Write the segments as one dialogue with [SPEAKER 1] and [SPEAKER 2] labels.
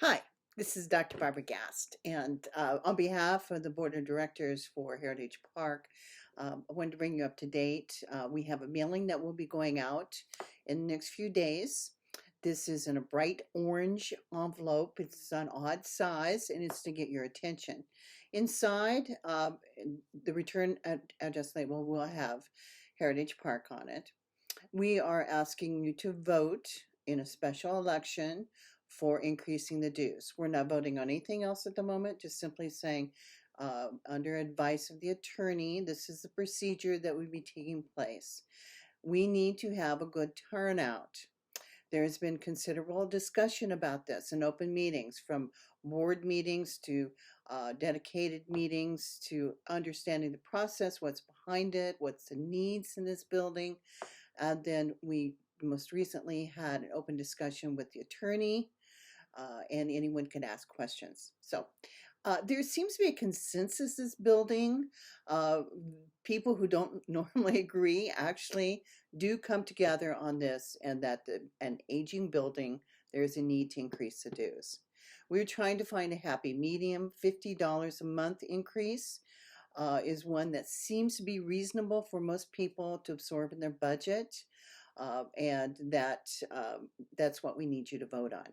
[SPEAKER 1] Hi, this is Dr. Barb Gast, and on behalf of the Board of Directors for Heritage Park, I wanted to bring you up to date. We have a mailing that will be going out in the next few days. This is in a bright orange envelope. It's an odd size, and it's to get your attention. Inside, the return address label will have Heritage Park on it. We are asking you to vote in a special election for increasing the dues. We're not voting on anything else at the moment, just simply saying, under advice of the attorney, this is the procedure that would be taking place. We need to have a good turnout. There has been considerable discussion about this in open meetings, from board meetings to dedicated meetings, to understanding the process, what's behind it, what's the needs in this building. And then we most recently had an open discussion with the attorney, and anyone can ask questions. So there seems to be a consensus is building. People who don't normally agree actually do come together on this, and that an aging building, there's a need to increase the dues. We're trying to find a happy medium. $50 a month increase is one that seems to be reasonable for most people to absorb in their budget, and that's what we need you to vote on.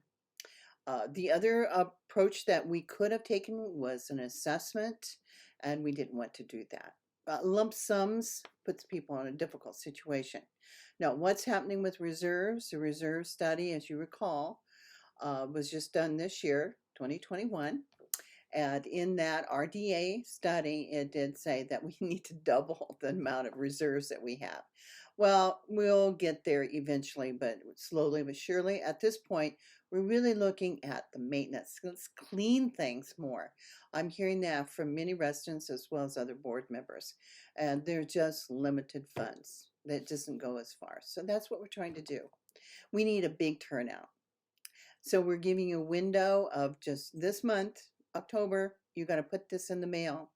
[SPEAKER 1] The other approach that we could have taken was an assessment, and we didn't want to do that. Lump sums puts people in a difficult situation. Now, what's happening with reserves? The reserve study, as you recall, was just done this year, 2021. And in that RDA study, it did say that we need to double the amount of reserves that we have. Well, we'll get there eventually, but slowly but surely. At this point, we're really looking at the maintenance. Let's clean things more. I'm hearing that from many residents as well as other board members, and they're just limited funds. That doesn't go as far. So that's what we're trying to do. We need a big turnout. So we're giving you a window of just this month, October. You got to put this in the mail.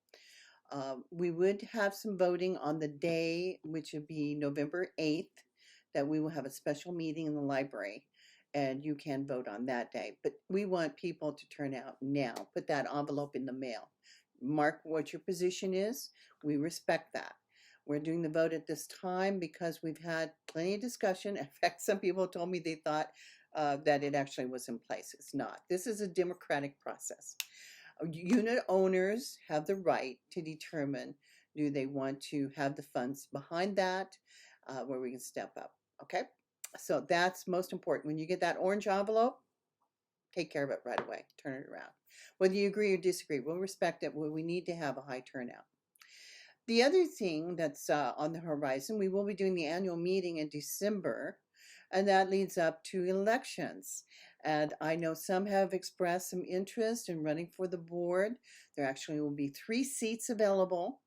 [SPEAKER 1] We would have some voting on the day, which would be November 8th, that we will have a special meeting in the library, and you can vote on that day. But we want people to turn out now. Put that envelope in the mail. Mark what your position is. We respect that. We're doing the vote at this time because we've had plenty of discussion. In fact, some people told me they thought that it actually was in place. It's not. This is a democratic process. Unit owners have the right to determine, do they want to have the funds behind that, where we can step up. Okay, so that's most important. When you get that orange envelope, take care of it right away. Turn it around. Whether you agree or disagree, we'll respect it. We need to have a high turnout. The other thing that's on the horizon, we will be doing the annual meeting in December, and that leads up to elections. And I know some have expressed some interest in running for the board. There actually will be 3 seats available,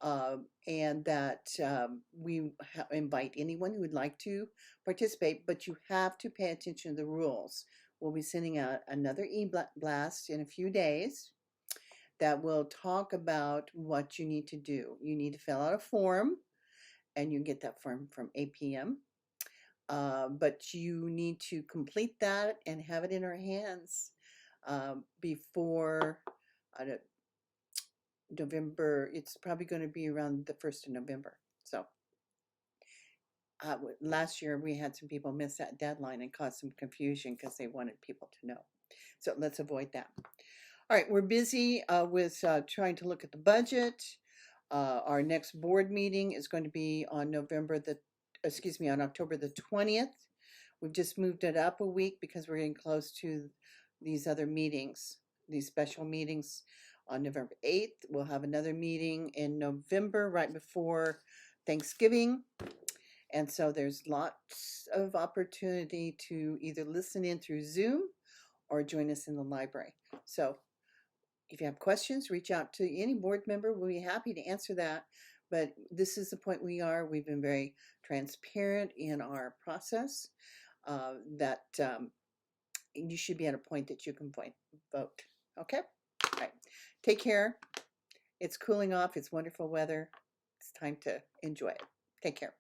[SPEAKER 1] and that we invite anyone who would like to participate, but you have to pay attention to the rules. We'll be sending out another e-blast in a few days that will talk about what you need to do. You need to fill out a form, and you get that form from APM. But you need to complete that and have it in our hands before November. It's probably going to be around the 1st of November. So last year we had some people miss that deadline and caused some confusion because they wanted people to know. So let's avoid that. All right, we're busy with trying to look at the budget. Our next board meeting is going to be on October the 20th. We've just moved it up a week because we're getting close to these other meetings, these special meetings on November 8th. We'll have another meeting in November right before Thanksgiving. And so there's lots of opportunity to either listen in through Zoom or join us in the library. So if you have questions, reach out to any board member. We'll be happy to answer that. But this is the point we are. We've been very transparent in our process, that you should be at a point that you can vote. Okay? All right. Take care. It's cooling off. It's wonderful weather. It's time to enjoy it. Take care.